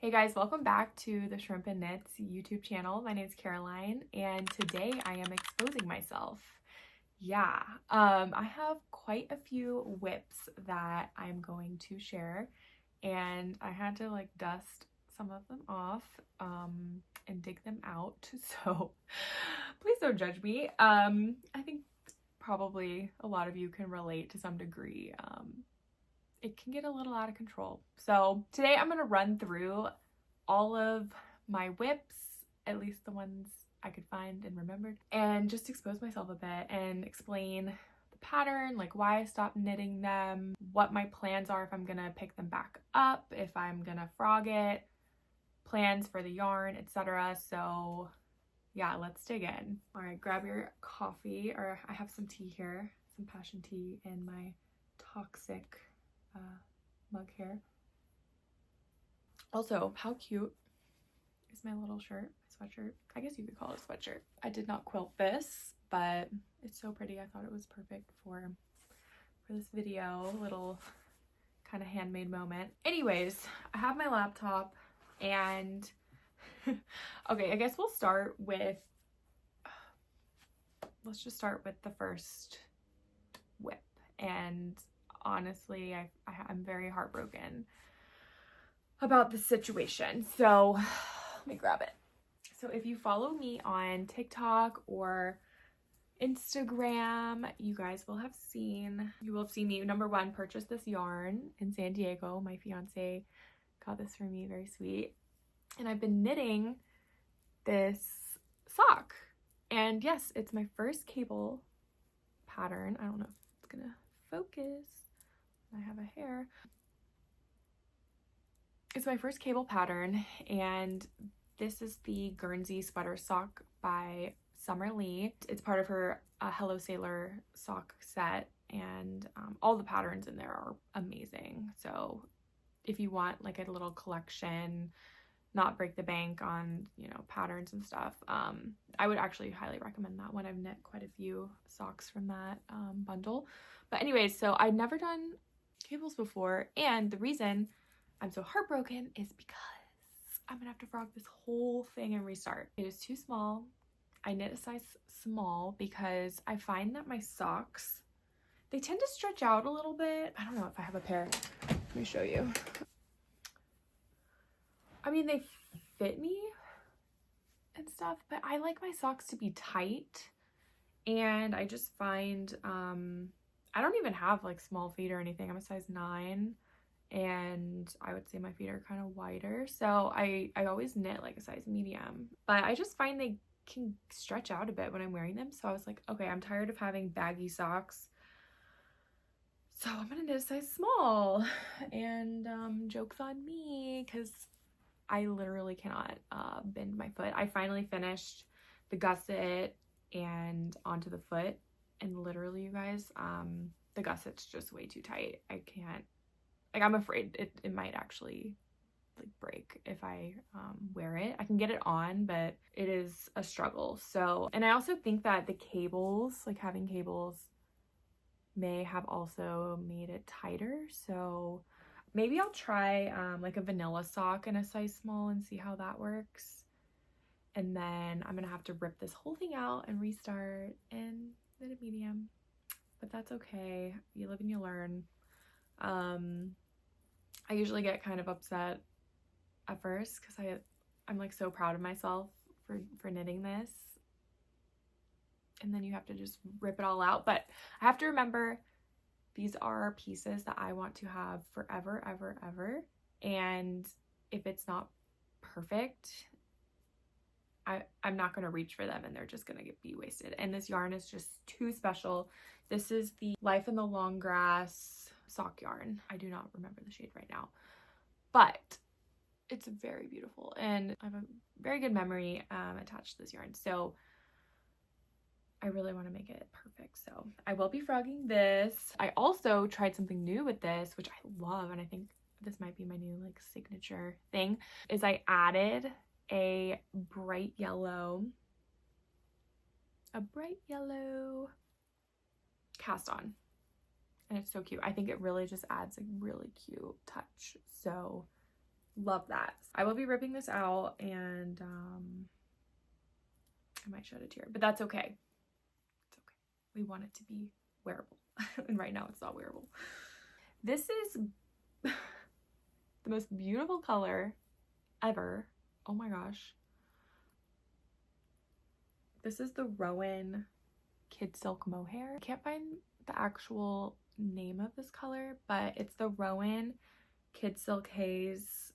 Hey guys, welcome back to the Shrimp and Knits YouTube channel. My name is Caroline and today I am exposing myself. I have quite a few whips that I'm going to share and I had to like dust some of them off and dig them out, so please don't judge me. I think probably a lot of you can relate to some degree. It can get a little out of control. So today I'm going to run through all of my whips, at least the ones I could find and remembered, and just expose myself a bit and explain the pattern, like why I stopped knitting them, what my plans are if I'm gonna pick them back up, if I'm gonna frog it, plans for the yarn, etc. So yeah, let's dig in. All right, grab your coffee, or I have some tea here, some passion tea in my toxic mug here. Also, how cute is my little shirt, my sweatshirt? I guess you could call it a sweatshirt. I did not quilt this, but it's so pretty. I thought it was perfect for this video, little kind of handmade moment. Anyways, I have my laptop and okay, I guess we'll start with, let's just start with the first whip. And honestly, I'm very heartbroken about the situation. So let me grab it. So if you follow me on TikTok or Instagram, you guys will have seen, me, number one, purchase this yarn in San Diego. My fiance got this for me, very sweet. And I've been knitting this sock. And yes, it's my first cable pattern. I don't know if it's gonna focus. I have a hair. It's my first cable pattern, and this is the Guernsey sweater sock by Summer Lee. It's part of her Hello Sailor sock set, and all the patterns in there are amazing. So if you want like a little collection, not break the bank on, you know, patterns and stuff, I would actually highly recommend that one. I've knit quite a few socks from that bundle. But anyways, so I'd never done cables before, and the reason I'm so heartbroken is because I'm gonna have to frog this whole thing and restart. It is too small. I knit a size small because I find that my socks, they tend to stretch out a little bit. I don't know if I have a pair. Let me show you. I mean, they fit me and stuff, but I like my socks to be tight, and I just find I don't even have like small feet or anything. I'm a size 9. And I would say my feet are kind of wider, so I always knit like a size medium, but I just find they can stretch out a bit when I'm wearing them. So I was like, okay, I'm tired of having baggy socks, so I'm gonna knit a size small. And joke's on me because I literally cannot bend my foot. I finally finished the gusset and onto the foot, and literally, you guys, the gusset's just way too tight. I can't. Like, I'm afraid it might actually like break if I wear it. I can get it on, but it is a struggle. So, and I also think that the cables, like having cables, may have also made it tighter. So maybe I'll try like a vanilla sock in a size small and see how that works. And then I'm gonna have to rip this whole thing out and restart and knit a medium. But that's okay. You live and you learn. I usually get kind of upset at first because I'm like so proud of myself for knitting this, and then you have to just rip it all out. But I have to remember these are pieces that I want to have forever, ever, ever, and if it's not perfect, I'm not going to reach for them and they're just going to be wasted. And this yarn is just too special. This is the Life in the Long Grass sock yarn. I do not remember the shade right now, but it's very beautiful and I have a very good memory attached to this yarn, so I really want to make it perfect. So I will be frogging this. I also tried something new with this, which I love, and I think this might be my new like signature thing, is I added a bright yellow cast on. And it's so cute. I think it really just adds a really cute touch. So Love that. I will be ripping this out, and I might shed a tear, but that's okay. It's okay. We want it to be wearable. And right now it's not wearable. This is the most beautiful color ever. Oh my gosh. This is the Rowan Kid Silk Mohair. I can't find the actual name of this color, but it's the Rowan Kid Silk Haze,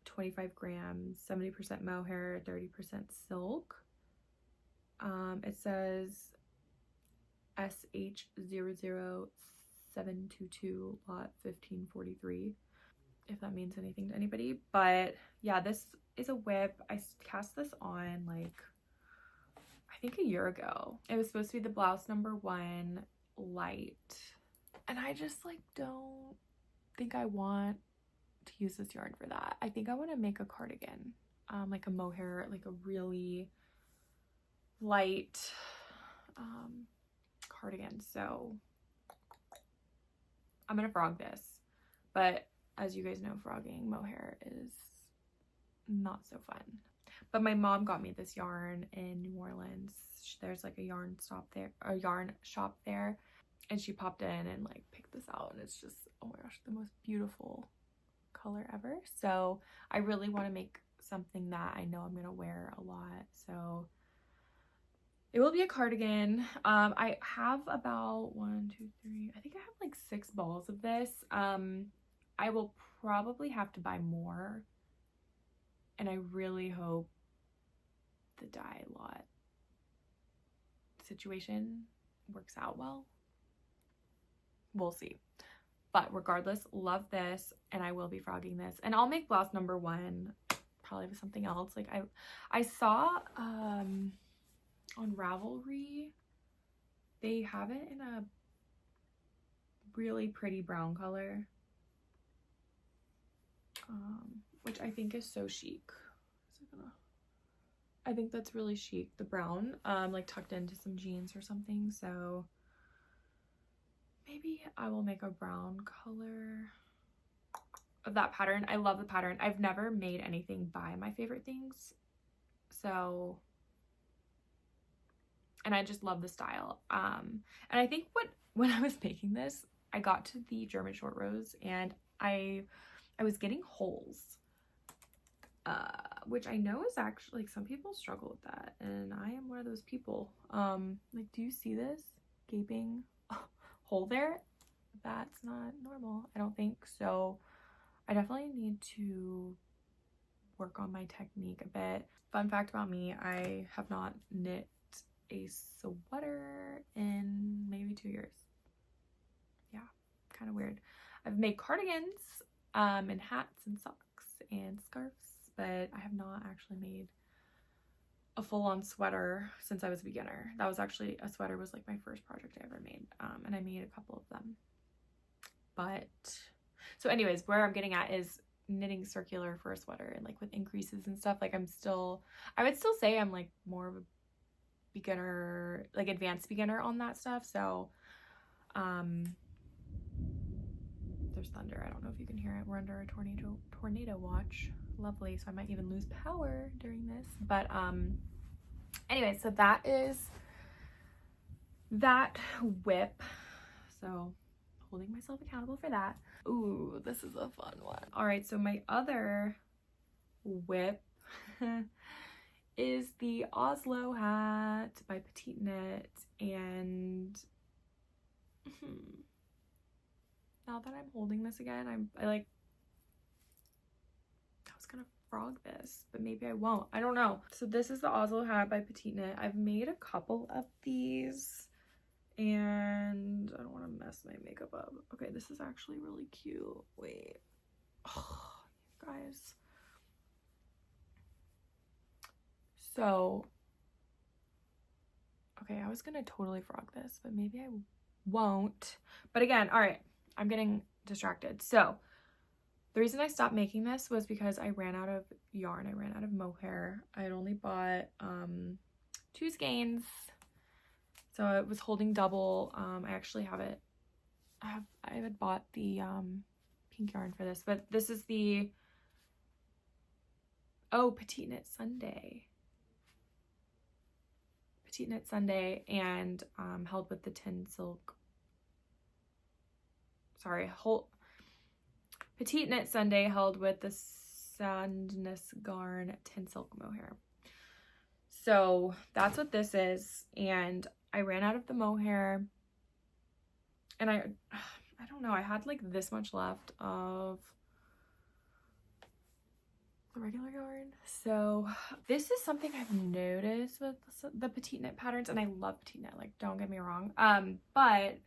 25 grams, 70% mohair, 30% silk. It says SH00722 lot 1543, if that means anything to anybody. But yeah, this is a whip. I cast this on like I think a year ago. It was supposed to be the Blouse #1 light, and I just like don't think I want to use this yarn for that. I think I want to make a cardigan, like a mohair, like a really light cardigan. So I'm gonna frog this, but as you guys know, frogging mohair is not so fun. But my mom got me this yarn in New Orleans. There's like a yarn shop there, and she popped in and like picked this out, and it's just, oh my gosh, the most beautiful color ever. So I really want to make something that I know I'm gonna wear a lot. So it will be a cardigan. I have about 1, 2, 3, I think I have like 6 balls of this. I will probably have to buy more, and I really hope the dye lot situation works out well. We'll see. But regardless, love this, and I will be frogging this, and I'll make Blouse #1 probably with something else. Like I saw on Ravelry, they have it in a really pretty brown color, which I think is so chic. I think that's really chic, the brown, like tucked into some jeans or something. So maybe I will make a brown color of that pattern. I love the pattern. I've never made anything by my favorite things, so, and I just love the style. And I think when I was making this, I got to the German short rows, and I was getting holes, which I know is actually, like, some people struggle with that, and I am one of those people. Like, do you see this gaping hole there? That's not normal, I don't think. So I definitely need to work on my technique a bit. Fun fact about me, I have not knit a sweater in maybe 2 years. Yeah, kind of weird. I've made cardigans and hats and socks and scarves, but I have not actually made a full-on sweater since I was a beginner. That was actually, a sweater was like my first project I ever made, and I made a couple of them. But so anyways, where I'm getting at is knitting circular for a sweater, and like with increases and stuff, like I would still say I'm like more of a beginner, like advanced beginner on that stuff. So there's thunder. I don't know if you can hear it. We're under a tornado watch. Lovely. So I might even lose power during this. But anyway, so that is that whip. So holding myself accountable for that. Ooh, this is a fun one. All right, so my other whip is the Oslo hat by PetitKnit, and now that I'm holding this again, I was gonna frog this, but maybe I won't. I don't know. So this is the Oslo hat by PetitKnit. I've made a couple of these, and I don't want to mess my makeup up. Okay, this is actually really cute. Wait. Oh, guys. So, okay, I was gonna totally frog this, but maybe I won't. But again, all right, I'm getting distracted. So the reason I stopped making this was because I ran out of yarn. I ran out of mohair. I had only bought 2 skeins, so it was holding double. I actually have it. I had bought the pink yarn for this, but this is the Oh, PetitKnit Sunday. PetitKnit Sunday, and held with the tin silk. Sorry, PetitKnit Sunday held with the Sandnes Garn tin silk mohair. So that's what this is, and I ran out of the mohair, and I don't know, I had like this much left of the regular yarn. So this is something I've noticed with the PetitKnit patterns, and I love PetitKnit, like, don't get me wrong, but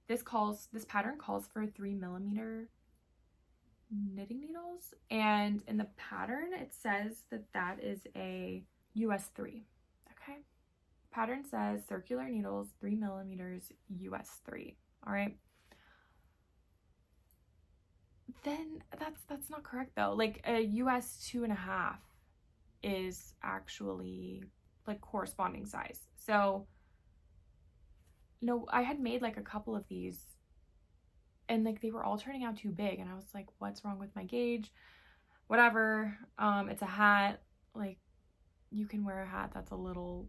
this pattern calls for 3mm knitting needles, and in the pattern it says that is a US 3. Okay, pattern says circular needles 3mm US 3. All right, then that's not correct though. Like a US 2.5 is actually like corresponding size. So no, I had made like a couple of these, and like they were all turning out too big, and I was like, what's wrong with my gauge? Whatever. It's a hat, like you can wear a hat that's a little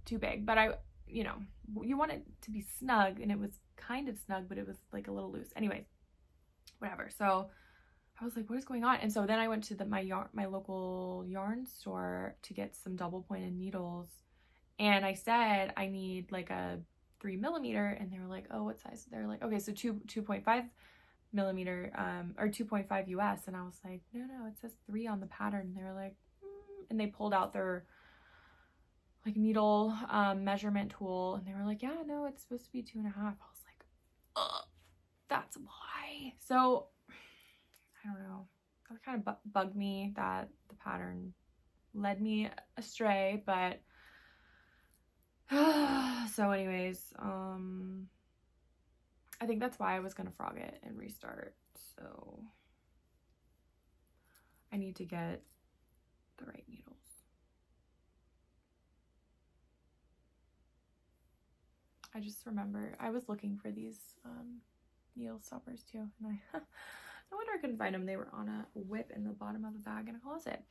too big, but you know, you want it to be snug, and it was kind of snug, but it was like a little loose. Anyways, whatever. So I was like, what is going on? And so then I went to my local yarn store to get some double pointed needles, and I said I need like a 3mm, and they were like, oh, what size? They're like, okay, so 2.5mm or 2.5 US, and I was like, no, it says 3 on the pattern. And they were like, and they pulled out their like needle measurement tool, and they were like, yeah, no, it's supposed to be 2.5. I was like, ugh, that's a lie. So I don't know, that kind of bugged me that the pattern led me astray, but so anyways, I think that's why I was gonna frog it and restart. So I need to get the right needles. I just remember I was looking for these needle stoppers too, and I no wonder I couldn't find them. They were on a whip in the bottom of a bag in a closet.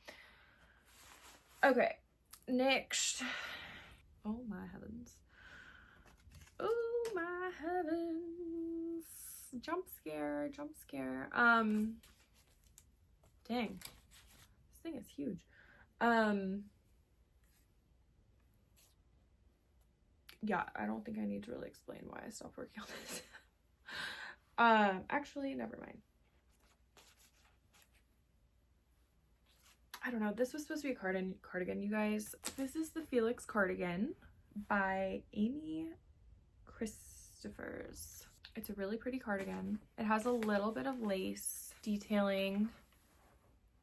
Okay, next. Oh my heavens. Oh my heavens. Jump scare. Dang. This thing is huge. Yeah, I don't think I need to really explain why I stopped working on this. Actually, never mind. I don't know. This was supposed to be a cardigan, you guys. This is the Felix cardigan by Amy Christoffers. It's a really pretty cardigan. It has a little bit of lace detailing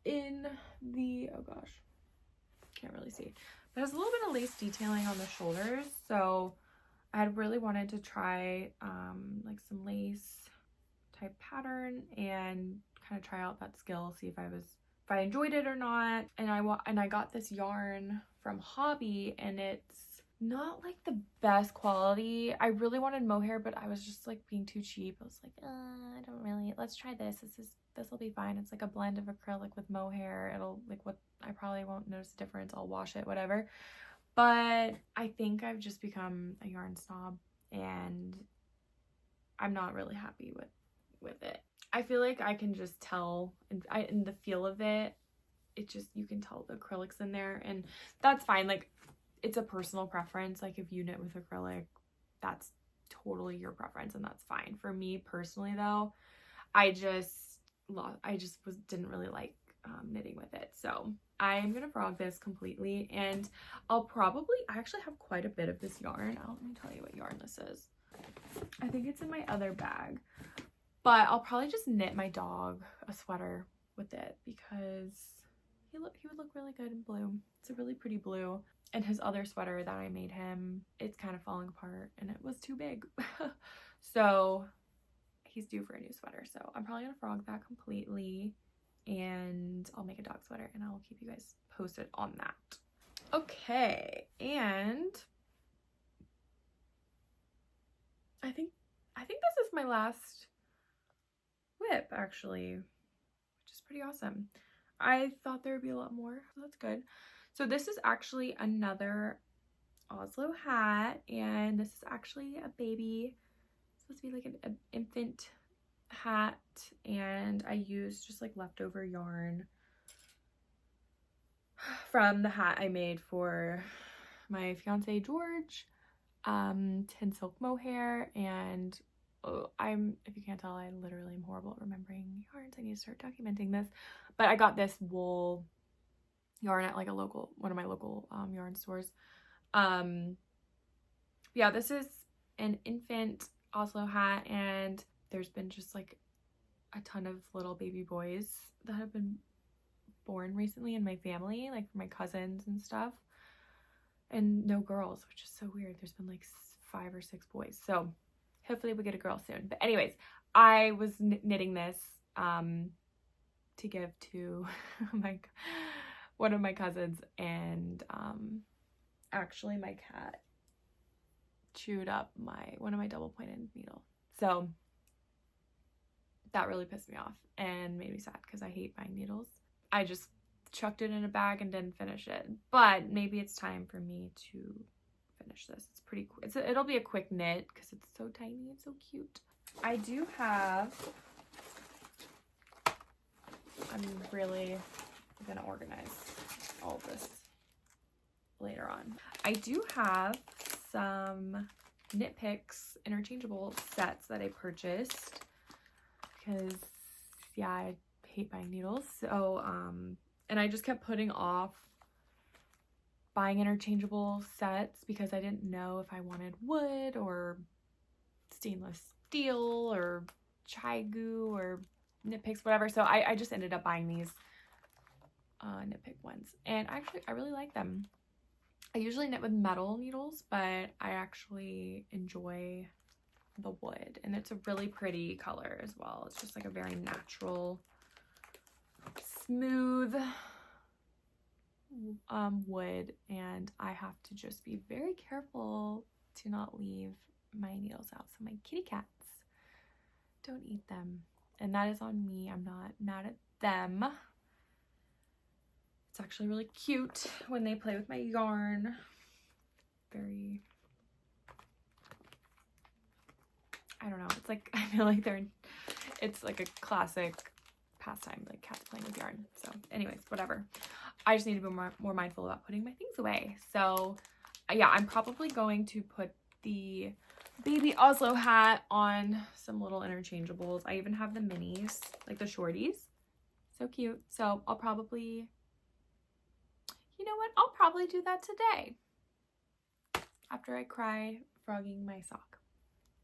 in the, oh gosh, can't really see. But it has a little bit of lace detailing on the shoulders. So I had really wanted to try like some lace type pattern and kind of try out that skill, see if I enjoyed it or not. And I got this yarn from Hobby, and it's not like the best quality. I really wanted mohair, but I was just like being too cheap. I was like, I don't really, let's try this. This will be fine. It's like a blend of acrylic with mohair. It'll like I probably won't notice the difference. I'll wash it, whatever. But I think I've just become a yarn snob, and I'm not really happy with it. I feel like I can just tell in the feel of it, you can tell the acrylic's in there, and that's fine. Like, it's a personal preference. Like, if you knit with acrylic, that's totally your preference, and that's fine. For me personally though, I didn't really like knitting with it. So I'm gonna frog this completely, and I actually have quite a bit of this yarn. Let me tell you what yarn this is. I think it's in my other bag. But I'll probably just knit my dog a sweater with it, because he would look really good in blue. It's a really pretty blue. And his other sweater that I made him, it's kind of falling apart, and it was too big. So he's due for a new sweater. So I'm probably gonna frog that completely, and I'll make a dog sweater, and I'll keep you guys posted on that. Okay, and I think this is my last whip, actually, which is pretty awesome. I thought there would be a lot more, so that's good. So this is actually another Oslo hat, and this is actually a baby. It's supposed to be like an infant hat, and I used just like leftover yarn from the hat I made for my fiance George, tin silk mohair, and if you can't tell, I literally am horrible at remembering yarns. I need to start documenting this, but I got this wool yarn at like one of my local yarn stores. Yeah, this is an infant Oslo hat, and there's been just like a ton of little baby boys that have been born recently in my family, like for my cousins and stuff, and no girls, which is so weird. There's been like 5 or 6 boys, so hopefully we get a girl soon. But anyways, I was knitting this to give to one of my cousins, and actually my cat chewed up one of my double pointed needle, so that really pissed me off and made me sad because I hate buying needles. I just chucked it in a bag and didn't finish it, but maybe it's time for me to finish this. It's pretty cool. It'll be a quick knit because it's so tiny and so cute. I do have, I'm really gonna organize all of this later on. I do have some Knit Picks interchangeable sets that I purchased because, yeah, I hate buying needles. So, and I just kept putting off buying interchangeable sets because I didn't know if I wanted wood or stainless steel or Chigu or Knit Picks, whatever. So I just ended up buying these Knit Pick ones, and actually I really like them. I usually knit with metal needles, but I actually enjoy the wood, and it's a really pretty color as well. It's just like a very natural, smooth wood, and I have to just be very careful to not leave my needles out so my kitty cats don't eat them, and that is on me. I'm not mad at them. It's actually really cute when they play with my yarn. Very, I don't know, it's like, I feel like it's like a classic pastime, like cats playing with yarn. So anyways, whatever. I just need to be more mindful about putting my things away. So yeah, I'm probably going to put the baby Oslo hat on some little interchangeables. I even have the minis, like the shorties. So cute. So I'll probably, you know what? I'll probably do that today after I cry frogging my sock.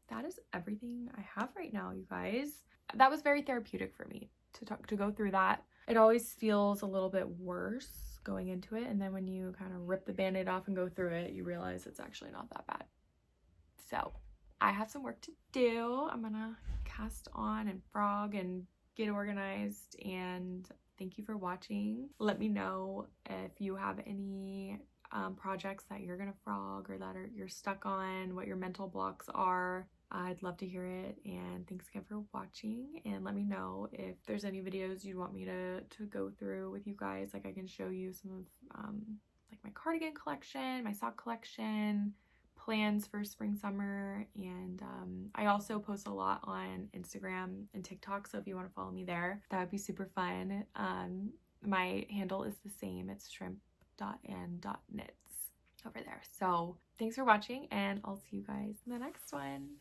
That is everything I have right now, you guys. That was very therapeutic for me to go through that. It always feels a little bit worse going into it, and then when you kind of rip the band-aid off and go through it, you realize it's actually not that bad. So I have some work to do. I'm gonna cast on and frog and get organized, and thank you for watching. Let me know if you have any projects that you're gonna frog or that you're stuck on, what your mental blocks are. I'd love to hear it, and thanks again for watching, and let me know if there's any videos you want me to go through with you guys. Like I can show you some of like my cardigan collection, my sock collection, plans for spring summer, and I also post a lot on Instagram and TikTok, so if you want to follow me there, that would be super fun. My handle is the same, it's shrimp.and.knits over there. So thanks for watching, and I'll see you guys in the next one.